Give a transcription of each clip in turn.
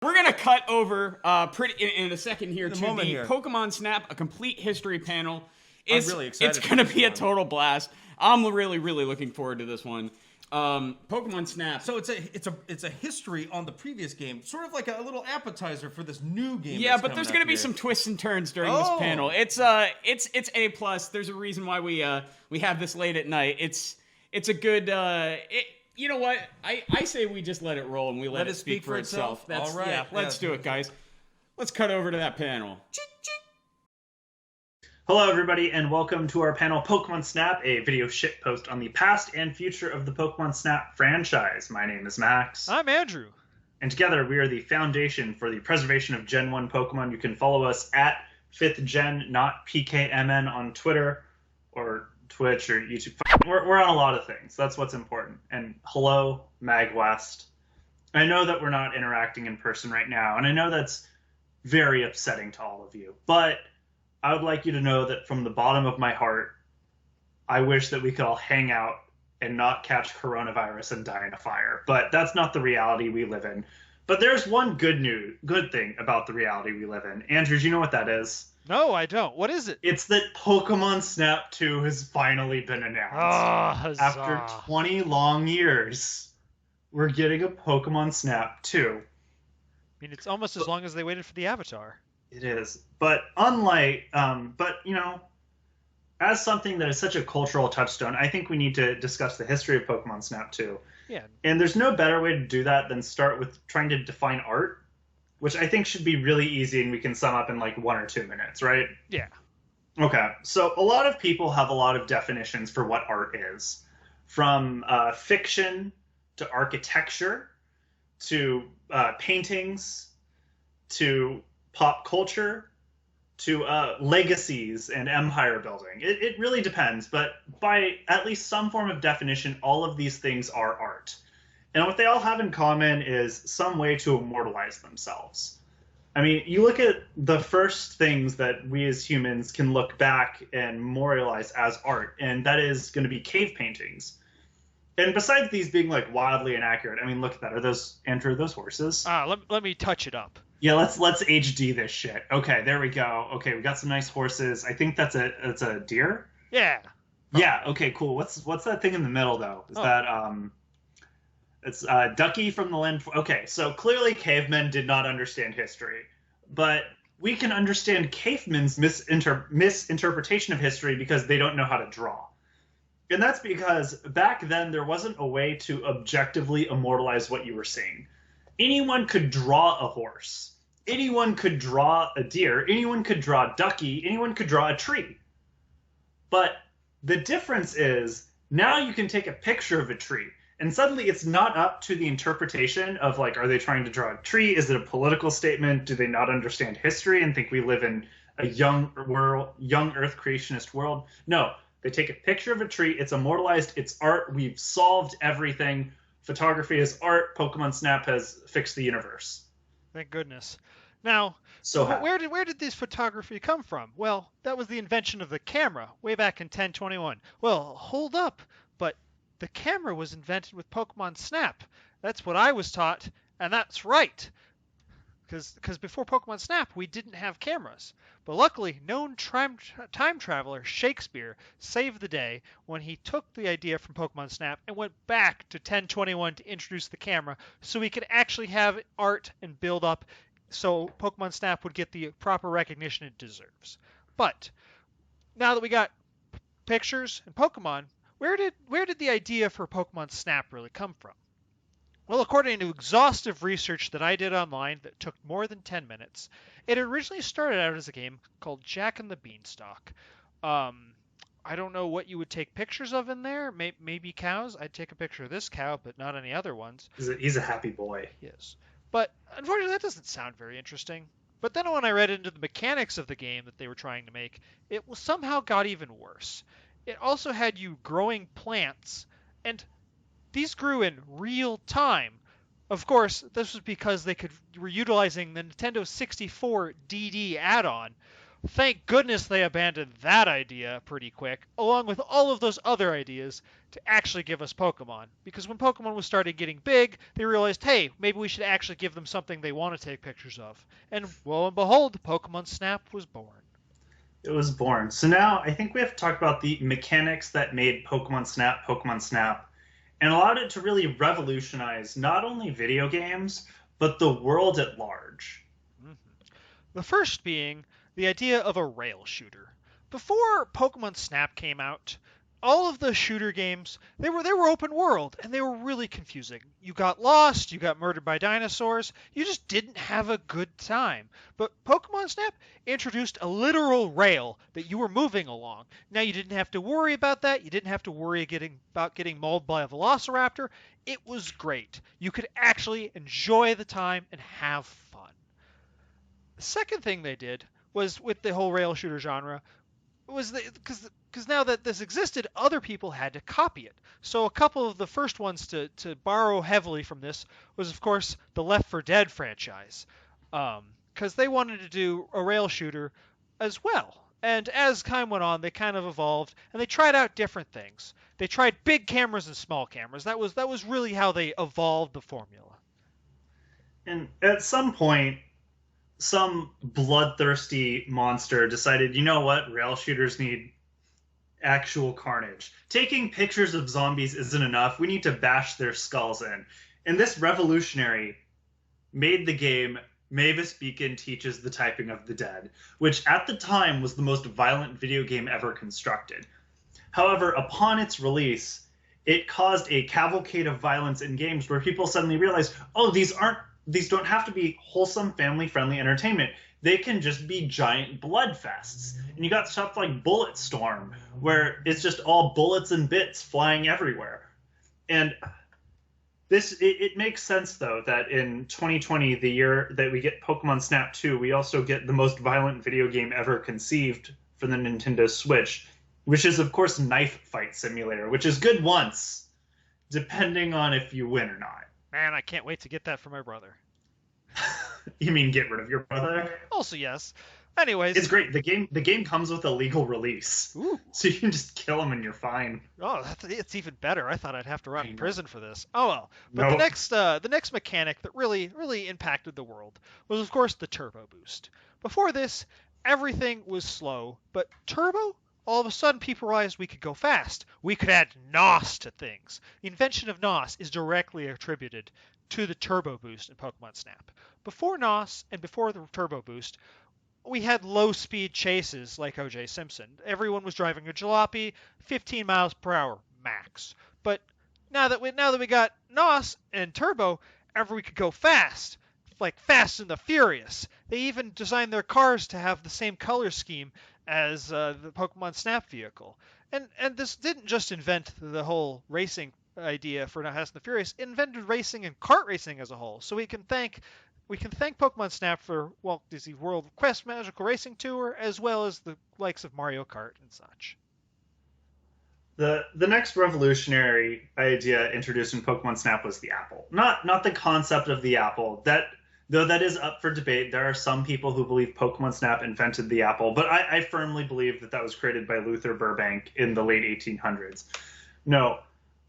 We're gonna cut over in a second here to the here. Pokemon Snap, a complete history panel. I'm really excited It's for gonna this be a one. total blast. I'm really looking forward to this one. Pokemon Snap. So it's a history on the previous game, sort of like a little appetizer for this new game. Yeah, that's but there's coming gonna up be here. some twists and turns during this panel. It's A+. There's a reason why we have this late at night. It's a good. You know what? I say we just let it roll and we let it speak for itself. All right. Yeah, let's do it, guys. Let's cut over to that panel. Hello, everybody, and welcome to our panel, Pokemon Snap, a video shitpost on the past and future of the Pokemon Snap franchise. My name is Max. I'm Andrew. And together, we are the foundation for the preservation of Gen 1 Pokemon. You can follow us at 5th Gen, not PKMN, on Twitter or Twitch or YouTube. We're on a lot of things. That's what's important. And hello, MAGWest. I know that we're not interacting in person right now, and I know that's very upsetting to all of you, but I would like you to know that from the bottom of my heart, I wish that we could all hang out and not catch coronavirus and die in a fire. But that's not the reality we live in. But there's one good thing about the reality we live in. Andrew, do you know what that is? No, I don't. What is it? It's that Pokemon Snap 2 has finally been announced. Huzzah. After 20 long years, we're getting a Pokemon Snap 2. I mean, it's almost as long as they waited for the Avatar. It is. But unlike, as something that is such a cultural touchstone, I think we need to discuss the history of Pokemon Snap 2. Yeah. And there's no better way to do that than start with trying to define art, which I think should be really easy and we can sum up in like 1 or 2 minutes, right? Yeah. Okay. So a lot of people have a lot of definitions for what art is. From fiction to architecture to paintings to pop culture to legacies and empire building. It really depends, but by at least some form of definition, all of these things are art. And what they all have in common is some way to immortalize themselves. I mean, you look at the first things that we as humans can look back and memorialize as art, and that is going to be cave paintings. And besides these being like wildly inaccurate, I mean, look at that. Are those horses? Let me touch it up. Yeah, let's HD this shit. Okay, there we go. Okay, we got some nice horses. I think that's a deer. Yeah. Yeah. Okay. Cool. What's that thing in the middle though? Is that It's Ducky from the land. Okay, so clearly cavemen did not understand history, but we can understand cavemen's misinterpretation of history because they don't know how to draw. And that's because back then there wasn't a way to objectively immortalize what you were seeing. Anyone could draw a horse. Anyone could draw a deer. Anyone could draw a ducky. Anyone could draw a tree. But the difference is now you can take a picture of a tree and suddenly it's not up to the interpretation of like, are they trying to draw a tree? Is it a political statement? Do they not understand history and think we live in a young Earth creationist world? No, they take a picture of a tree. It's immortalized. It's art. We've solved everything. Photography is art. Pokemon Snap has fixed the universe. Thank goodness. Now, so where did this photography come from? Well, that was the invention of the camera way back in 1021. Well, hold up. But the camera was invented with Pokemon Snap. That's what I was taught, and that's right. Because before Pokemon Snap, we didn't have cameras. But luckily, known time traveler Shakespeare saved the day when he took the idea from Pokemon Snap and went back to 1021 to introduce the camera so we could actually have art and build up so Pokemon Snap would get the proper recognition it deserves. But now that we got pictures and Pokemon, where did the idea for Pokemon Snap really come from? Well, according to exhaustive research that I did online that took more than 10 minutes, it originally started out as a game called Jack and the Beanstalk. I don't know what you would take pictures of in there. Maybe cows. I'd take a picture of this cow, but not any other ones. He's a happy boy. Yes. But unfortunately, that doesn't sound very interesting. But then when I read into the mechanics of the game that they were trying to make, it somehow got even worse. It also had you growing plants, and these grew in real time. Of course, this was because they were utilizing the Nintendo 64 DD add-on, Thank goodness they abandoned that idea pretty quick, along with all of those other ideas, to actually give us Pokemon. Because when Pokemon was started getting big, they realized, hey, maybe we should actually give them something they want to take pictures of. And lo and behold, Pokemon Snap was born. It was born. So now I think we have to talk about the mechanics that made Pokemon Snap, and allowed it to really revolutionize not only video games, but the world at large. Mm-hmm. The first being the idea of a rail shooter. Before Pokemon Snap came out, all of the shooter games, they were open world, and they were really confusing. You got lost, you got murdered by dinosaurs, you just didn't have a good time. But Pokemon Snap introduced a literal rail that you were moving along. Now you didn't have to worry about that, you didn't have to worry about getting mauled by a Velociraptor. It was great. You could actually enjoy the time and have fun. The second thing they did was, with the whole rail shooter genre, was because now that this existed, other people had to copy it. So a couple of the first ones to borrow heavily from this was, of course, the Left 4 Dead franchise, because they wanted to do a rail shooter as well. And as time went on, they kind of evolved, and they tried out different things. They tried big cameras and small cameras. That was really how they evolved the formula. And at some point, some bloodthirsty monster decided, you know what, rail shooters need actual carnage. Taking pictures of zombies isn't enough. We need to bash their skulls in. And this revolutionary made the game Mavis Beacon Teaches the Typing of the Dead, which at the time was the most violent video game ever constructed. However, upon its release, it caused a cavalcade of violence in games where people suddenly realized, oh, these don't have to be wholesome, family-friendly entertainment. They can just be giant blood fests. And you got stuff like Bulletstorm, where it's just all bullets and bits flying everywhere. And it makes sense, though, that in 2020, the year that we get Pokemon Snap 2, we also get the most violent video game ever conceived for the Nintendo Switch, which is, of course, Knife Fight Simulator, which is good once, depending on if you win or not. Man, I can't wait to get that for my brother. You mean get rid of your brother? Also, yes. Anyways, it's great. The game comes with a legal release, ooh. So you can just kill him and you're fine. Oh, it's even better. I thought I'd have to rot in prison for this. Oh well. But Nope. the next mechanic that really impacted the world was, of course, the turbo boost. Before this, everything was slow, but turbo, all of a sudden people realized we could go fast. We could add NOS to things. The invention of NOS is directly attributed to the turbo boost in Pokemon Snap. Before NOS and before the turbo boost, we had low-speed chases like O.J. Simpson. Everyone was driving a jalopy, 15 miles per hour max. But now that we got NOS and turbo, we could go fast, like Fast and the Furious. They even designed their cars to have the same color scheme as the Pokemon Snap vehicle. And this didn't just invent the whole racing idea for Fast and the Furious. It invented racing and kart racing as a whole. So we can thank Pokemon Snap for Walt Disney World Quest Magical Racing Tour, as well as the likes of Mario Kart and such. The next revolutionary idea introduced in Pokemon Snap was the apple. Not the concept of the apple. Though that is up for debate. There are some people who believe Pokemon Snap invented the apple, but I firmly believe that was created by Luther Burbank in the late 1800s. No.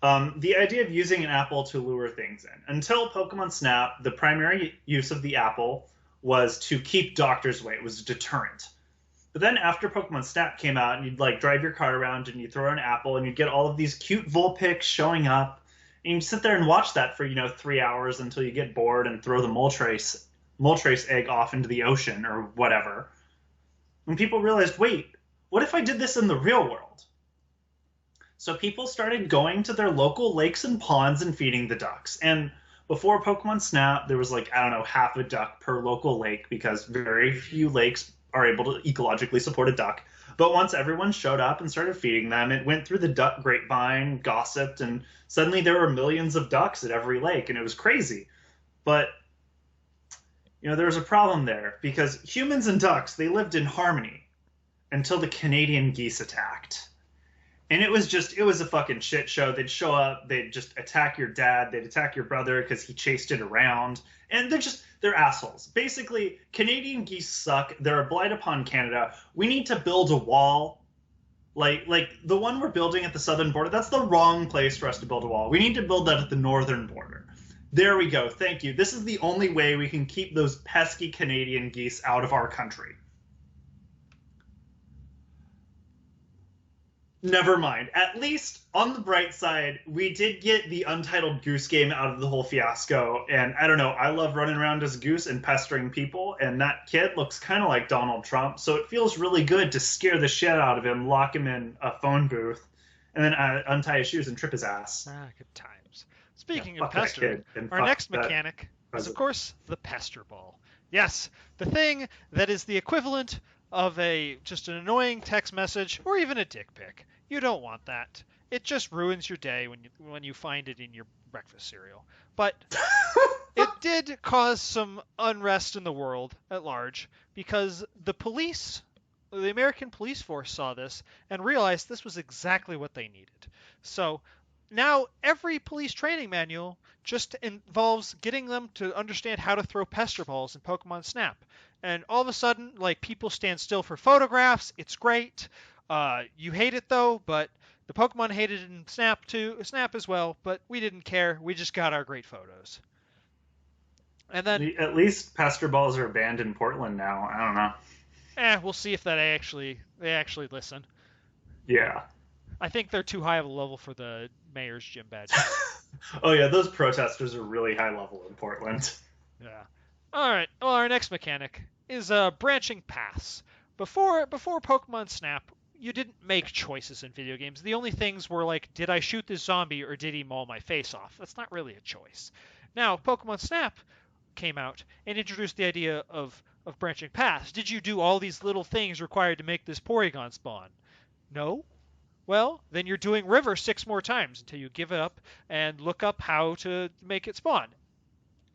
The idea of using an apple to lure things in. Until Pokemon Snap, the primary use of the apple was to keep doctors away. It was a deterrent. But then after Pokemon Snap came out, and you'd drive your cart around and you'd throw an apple and you'd get all of these cute Vulpix showing up, and you'd sit there and watch that for 3 hours until you get bored and throw the Moltres egg off into the ocean or whatever. And people realized, wait, what if I did this in the real world? So people started going to their local lakes and ponds and feeding the ducks. And before Pokemon Snap, there was half a duck per local lake because very few lakes are able to ecologically support a duck. But once everyone showed up and started feeding them, it went through the duck grapevine, gossiped, and suddenly there were millions of ducks at every lake, and it was crazy. But, there was a problem there because humans and ducks, they lived in harmony until the Canadian geese attacked. And it was a fucking shit show. They'd show up, they'd just attack your dad, they'd attack your brother because he chased it around. And They're assholes. Basically, Canadian geese suck. They're a blight upon Canada. We need to build a wall. Like the one we're building at the southern border, that's the wrong place for us to build a wall. We need to build that at the northern border. There we go. Thank you. This is the only way we can keep those pesky Canadian geese out of our country. Never mind. At least, on the bright side, we did get the Untitled Goose Game out of the whole fiasco. And I don't know, I love running around as a goose and pestering people. And that kid looks kind of like Donald Trump. So it feels really good to scare the shit out of him, lock him in a phone booth, and then untie his shoes and trip his ass. Good times. Speaking of pestering, our next mechanic is, of course, the pester ball. Yes, the thing that is the equivalent of just an annoying text message or even a dick pic. You don't want that. It just ruins your day when you find it in your breakfast cereal. But it did cause some unrest in the world at large because the American police force saw this and realized this was exactly what they needed. So now every police training manual just involves getting them to understand how to throw pester balls in Pokemon Snap. And all of a sudden, people stand still for photographs. It's great. You hate it though, but the Pokemon hated it in Snap as well. But we didn't care. We just got our great photos. And then at least pester balls are banned in Portland now. I don't know. We'll see if they actually listen. Yeah. I think they're too high of a level for the mayor's gym badge. Oh yeah, those protesters are really high level in Portland. Yeah. All right. Well, our next mechanic is branching paths. Before Pokemon Snap, you didn't make choices in video games. The only things were did I shoot this zombie or did he maul my face off? That's not really a choice. Now, Pokemon Snap came out and introduced the idea of branching paths. Did you do all these little things required to make this Porygon spawn? No? Well, then you're doing River 6 more times until you give it up and look up how to make it spawn.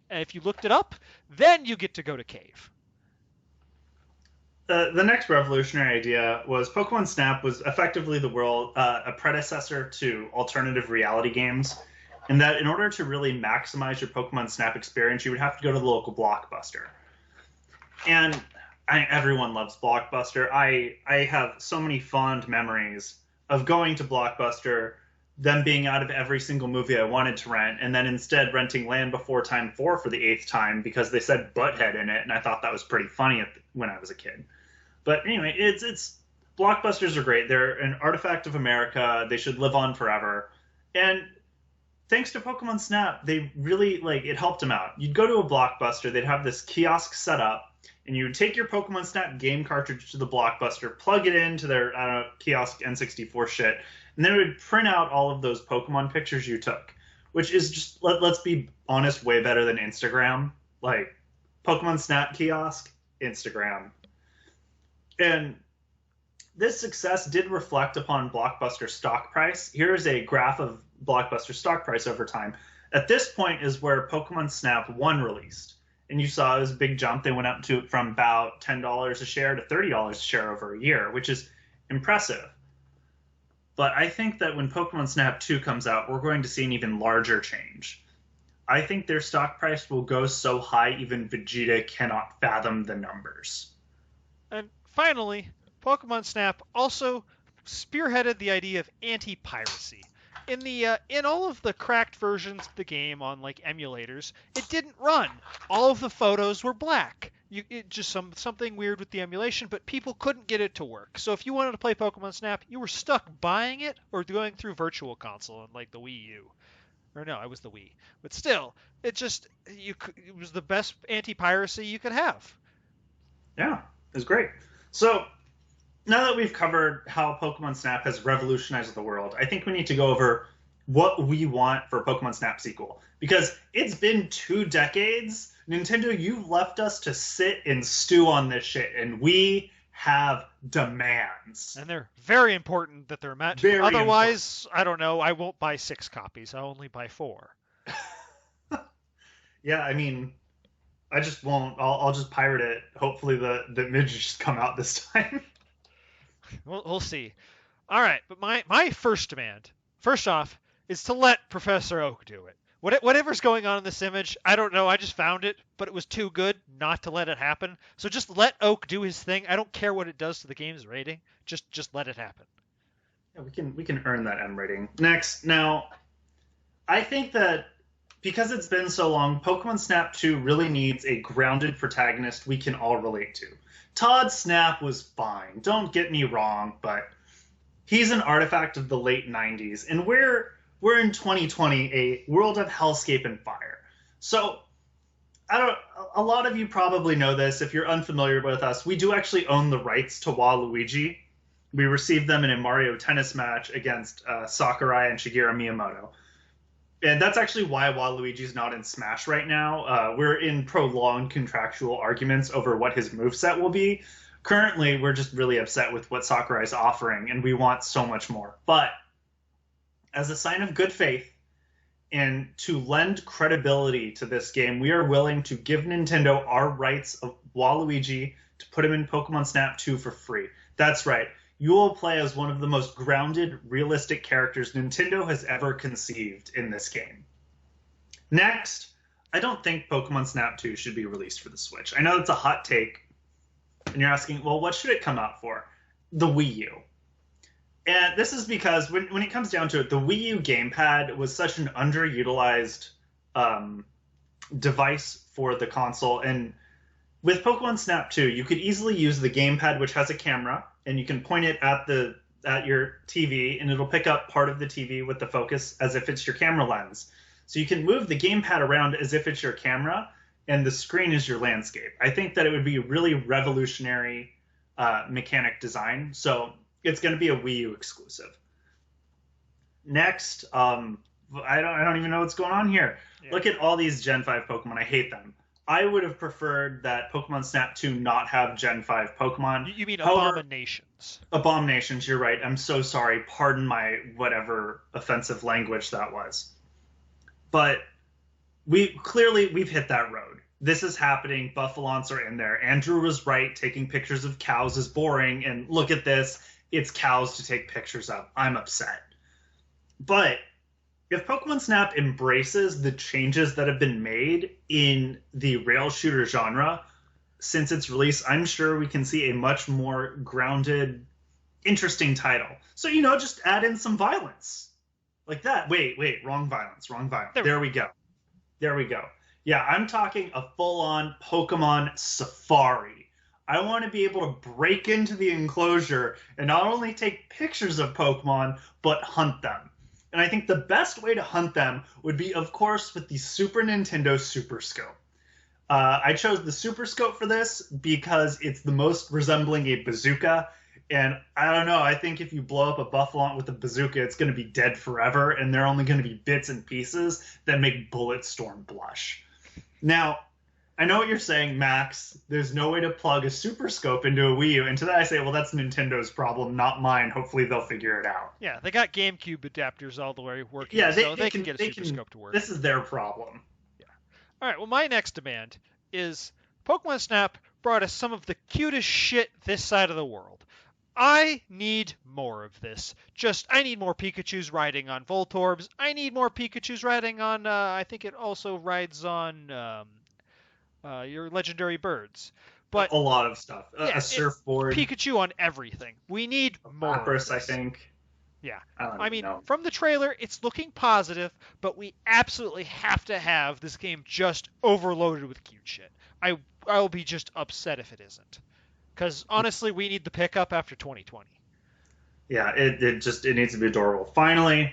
And if you looked it up, then you get to go to Cave. The next revolutionary idea was Pokemon Snap was effectively a predecessor to alternative reality games, in that in order to really maximize your Pokemon Snap experience, you would have to go to the local Blockbuster. And everyone loves Blockbuster. I have so many fond memories of going to Blockbuster, them being out of every single movie I wanted to rent, and then instead renting Land Before Time 4 for the 8th time because they said Butthead in it, and I thought that was pretty funny when I was a kid. But anyway, it's Blockbusters are great. They're an artifact of America. They should live on forever. And thanks to Pokemon Snap, they really, it helped them out. You'd go to a Blockbuster, they'd have this kiosk set up, and you would take your Pokemon Snap game cartridge to the Blockbuster, plug it into their, kiosk N64 shit, and then it would print out all of those Pokemon pictures you took, which is just, let's be honest, way better than Instagram. Pokemon Snap kiosk, Instagram. And this success did reflect upon Blockbuster stock price. Here's a graph of Blockbuster stock price over time. At this point is where Pokemon Snap 1 released. And you saw it was a big jump. They went up from about $10 a share to $30 a share over a year, which is impressive. But I think that when Pokemon Snap 2 comes out, we're going to see an even larger change. I think their stock price will go so high even Vegeta cannot fathom the numbers. And finally, Pokemon Snap also spearheaded the idea of anti-piracy. In all of the cracked versions of the game on emulators, it didn't run. All of the photos were black. It just something weird with the emulation, but people couldn't get it to work. So if you wanted to play Pokemon Snap, you were stuck buying it or going through Virtual Console on the Wii U. Or no, it was the Wii. But still, it was the best anti-piracy you could have. Yeah, it was great. So now that we've covered how Pokemon Snap has revolutionized the world, I think we need to go over what we want for Pokemon Snap sequel. Because it's been 2 decades. Nintendo, you've left us to sit and stew on this shit, and we have demands. And they're very important that they're met. Otherwise, important. I don't know, I won't buy 6 copies. I'll only buy 4. Yeah, I mean, I just won't. I'll just pirate it. Hopefully the midges come out this time. We'll see. All right, but my first demand, first off, is to let Professor Oak do it. Whatever's going on in this image, I don't know. I just found it, but it was too good not to let it happen. So just let Oak do his thing. I don't care what it does to the game's rating. Just let it happen. Yeah, we can earn that M rating. Next, now, I think that because it's been so long, Pokemon Snap 2 really needs a grounded protagonist we can all relate to. Todd Snap was fine, don't get me wrong, but he's an artifact of the late 90s, and we're in 2020, a world of hellscape and fire. So, a lot of you probably know this. If you're unfamiliar with us, we do actually own the rights to Waluigi. We received them in a Mario Tennis match against Sakurai and Shigeru Miyamoto. And that's actually why Waluigi's not in Smash right now. We're in prolonged contractual arguments over what his moveset will be. Currently, we're just really upset with what Sakurai's offering, and we want so much more. But as a sign of good faith, and to lend credibility to this game, we are willing to give Nintendo our rights of Waluigi to put him in Pokemon Snap 2 for free. That's right. You will play as one of the most grounded, realistic characters Nintendo has ever conceived in this game. Next, I don't think Pokemon Snap 2 should be released for the Switch. I know that's a hot take, and you're asking, well, what should it come out for? The Wii U. And this is because when it comes down to it, the Wii U gamepad was such an underutilized device for the console. And with Pokemon Snap 2, you could easily use the gamepad, which has a camera, and you can point it at your TV, and it'll pick up part of the TV with the focus as if it's your camera lens. So you can move the gamepad around as if it's your camera, and the screen is your landscape. I think that it would be a really revolutionary mechanic design. So it's going to be a Wii U exclusive. Next, I don't even know what's going on here. Yeah. Look at all these Gen 5 Pokemon. I hate them. I would have preferred that Pokemon Snap 2 not have Gen 5 Pokemon. You mean abominations? Abominations, you're right. I'm so sorry. Pardon my whatever offensive language that was. But we've hit that road. This is happening. Buffalons are in there. Andrew was right. Taking pictures of cows is boring. And look at this. It's cows to take pictures of. I'm upset. But if Pokemon Snap embraces the changes that have been made in the rail shooter genre since its release, I'm sure we can see a much more grounded, interesting title. So, just add in some violence. Like that. Wait, wrong violence. There we go. Yeah, I'm talking a full-on Pokemon safari. I want to be able to break into the enclosure and not only take pictures of Pokemon, but hunt them. And I think the best way to hunt them would be, of course, with the Super Nintendo Super Scope. I chose the Super Scope for this because it's the most resembling a bazooka. And I don't know, I think if you blow up a Buffalon with a bazooka, it's going to be dead forever, and they're only going to be bits and pieces that make Bulletstorm blush. Now, I know what you're saying, Max. There's no way to plug a Super Scope into a Wii U. And to that I say, well, that's Nintendo's problem, not mine. Hopefully they'll figure it out. Yeah, they got GameCube adapters all the way working, yeah, they can get a Super Scope to work. This is their problem. Yeah. All right, well, my next demand is Pokemon Snap brought us some of the cutest shit this side of the world. I need more of this. I need more Pikachus riding on Voltorbs. I need more Pikachus riding on, I think it also rides on your legendary birds. But a lot of stuff. A surfboard. Pikachu on everything. We need more. Lapras, I think. Yeah. I mean, from the trailer, it's looking positive, but we absolutely have to have this game just overloaded with cute shit. I'll be just upset if it isn't. Because, honestly, we need the pickup after 2020. Yeah, it needs to be adorable. Finally,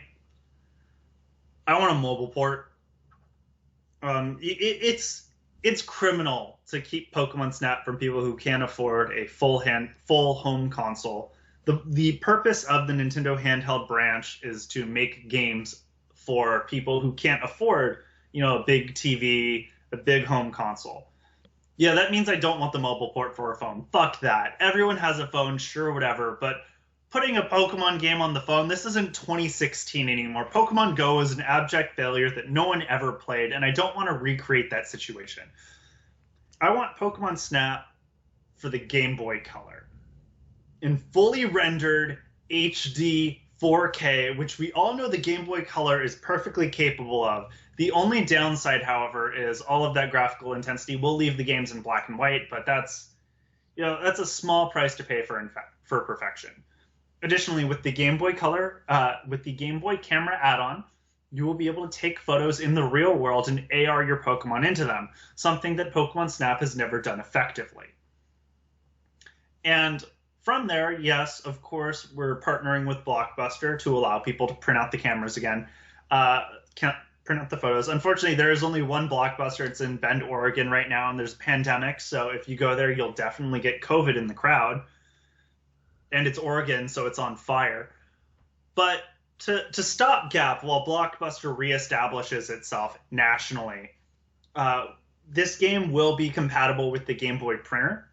I want a mobile port. It's criminal to keep Pokemon Snap from people who can't afford a full home console. The purpose of the Nintendo handheld branch is to make games for people who can't afford, a big TV, a big home console. Yeah, that means I don't want the mobile port for a phone. Fuck that. Everyone has a phone, sure, whatever, but putting a Pokemon game on the phone, this isn't 2016 anymore. Pokemon Go is an abject failure that no one ever played, and I don't want to recreate that situation. I want Pokemon Snap for the Game Boy Color in fully rendered HD 4K, which we all know the Game Boy Color is perfectly capable of. The only downside, however, is all of that graphical intensity will leave the games in black and white, but that's a small price to pay for perfection. Additionally, with the Game Boy Color, with the Game Boy Camera add-on, you will be able to take photos in the real world and AR your Pokemon into them, something that Pokemon Snap has never done effectively. And from there, yes, of course, we're partnering with Blockbuster to allow people to print out the cameras again, print out the photos. Unfortunately, there is only one Blockbuster. It's in Bend, Oregon right now, and there's a pandemic, so if you go there, you'll definitely get COVID in the crowd. And it's Oregon, so it's on fire. But to stop gap while Blockbuster reestablishes itself nationally, this game will be compatible with the Game Boy printer,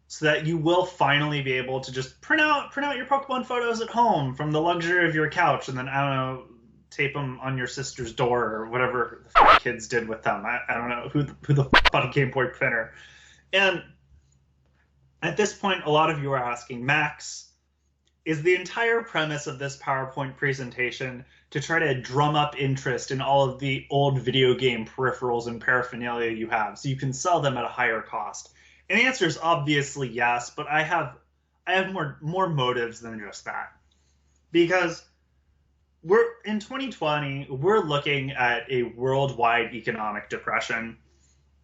so that you will finally be able to just print out your Pokemon photos at home from the luxury of your couch, and then, I don't know, tape them on your sister's door or whatever the kids did with them. I don't know who the bought a Game Boy printer. And at this point, a lot of you are asking, Max, is the entire premise of this PowerPoint presentation to try to drum up interest in all of the old video game peripherals and paraphernalia you have so you can sell them at a higher cost? And the answer is obviously yes, but I have more motives than just that. Because we're in 2020, we're looking at a worldwide economic depression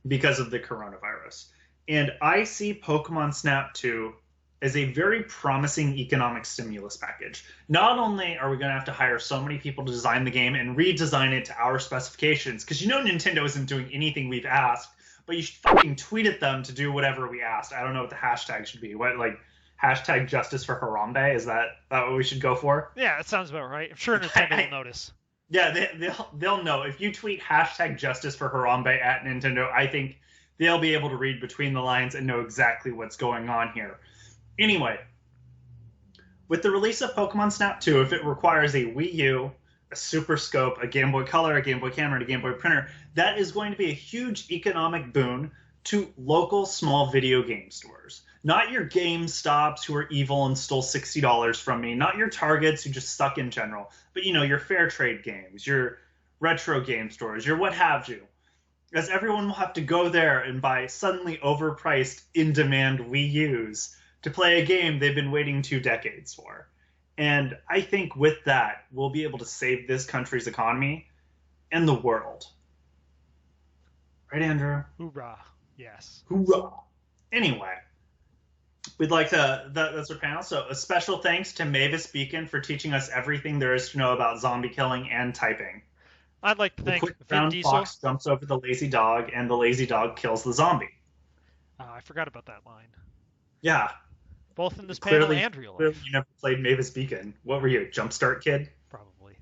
because of the coronavirus. And I see Pokemon Snap 2 as a very promising economic stimulus package. Not only are we going to have to hire so many people to design the game and redesign it to our specifications, because Nintendo isn't doing anything we've asked, but you should fucking tweet at them to do whatever we asked. I don't know what the hashtag should be. What, like, hashtag justice for Harambe? Is that what we should go for? Yeah, that sounds about right. I'm sure Nintendo will notice. Yeah, they'll know. If you tweet hashtag justice for Harambe at Nintendo, I think they'll be able to read between the lines and know exactly what's going on here. Anyway, with the release of Pokemon Snap 2, if it requires a Wii U, a Super Scope, a Game Boy Color, a Game Boy Camera, and a Game Boy printer, that is going to be a huge economic boon to local small video game stores. Not your GameStops who are evil and stole $60 from me, not your Targets who just suck in general, but your fair trade games, your retro game stores, your what have you. As everyone will have to go there and buy suddenly overpriced, in-demand Wii U's to play a game they've been waiting 2 decades for. And I think with that, we'll be able to save this country's economy and the world. Right, Andrew? Hoorah. Yes. Hoorah. Anyway, we'd like to, that's our panel. So a special thanks to Mavis Beacon for teaching us everything there is to know about zombie killing and typing. I'd like to thank Quick Vin brown Diesel. fox jumps over the lazy dog, and the lazy dog kills the zombie. I forgot about that line. Yeah. Both in this panel and real Clearly life. you never played Mavis Beacon. What were you, Jumpstart Kid? Probably.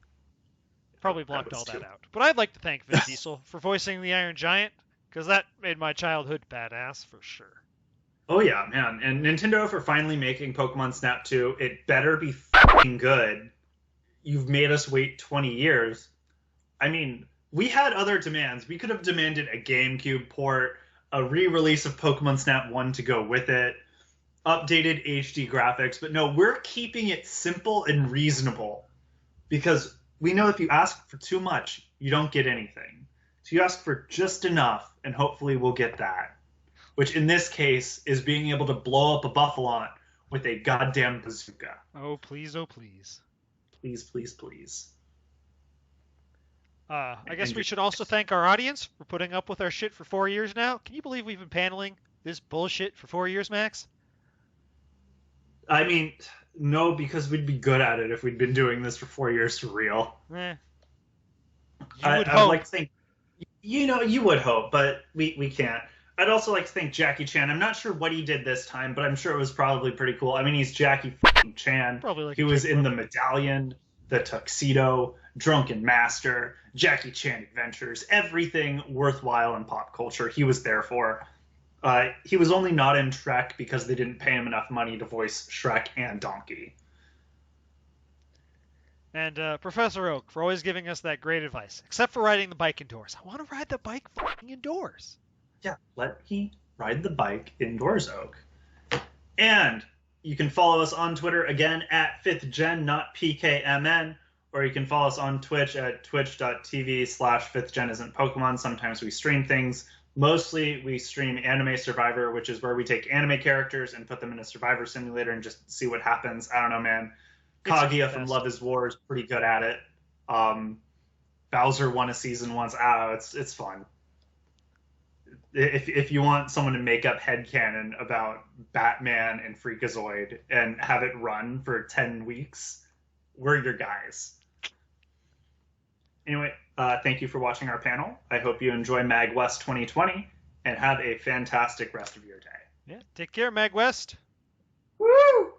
Probably blocked was all that too. out. But I'd like to thank Vin Diesel for voicing the Iron Giant, because that made my childhood badass for sure. Oh yeah, man. And Nintendo for finally making Pokemon Snap 2. It better be fucking good. You've made us wait 20 years. I mean, we had other demands. We could have demanded a GameCube port, a re-release of Pokemon Snap 1 to go with it, updated HD graphics, but no, we're keeping it simple and reasonable because we know if you ask for too much, you don't get anything. So you ask for just enough, and hopefully we'll get that, which in this case is being able to blow up a Buffalon with a goddamn bazooka. Oh, please, oh, please. Please, please, please. I guess we should also thank our audience for putting up with our shit for 4 years now. Can you believe we've been paneling this bullshit for 4 years, Max? I mean, no, because we'd be good at it if we'd been doing this for 4 years for real. You would I'd hope. like to think, you would hope, but we can't. I'd also like to thank Jackie Chan. I'm not sure what he did this time, but I'm sure it was probably pretty cool. I mean, he's Jackie Chan. Probably like he was in The Medallion, The Tuxedo, Drunken Master, Jackie Chan Adventures, everything worthwhile in pop culture he was there for. He was only not in Shrek because they didn't pay him enough money to voice Shrek and Donkey. And Professor Oak for always giving us that great advice, except for riding the bike indoors. I want to ride the bike fucking indoors. Yeah, let me ride the bike indoors, Oak. And You can follow us on Twitter, again, at 5th Gen, not PKMN, or you can follow us on Twitch at twitch.tv/5thGen isn't Pokemon. Sometimes we stream things. Mostly we stream Anime Survivor, which is where we take anime characters and put them in a Survivor simulator and just see what happens. I don't know, man. Kaguya from Love is War is pretty good at it. Bowser won a season once. It's fun. If you want someone to make up headcanon about Batman and Freakazoid and have it run for 10 weeks, we're your guys. Anyway, thank you for watching our panel. I hope you enjoy MAGWest 2020 and have a fantastic rest of your day. Yeah, take care, MAGWest. Woo!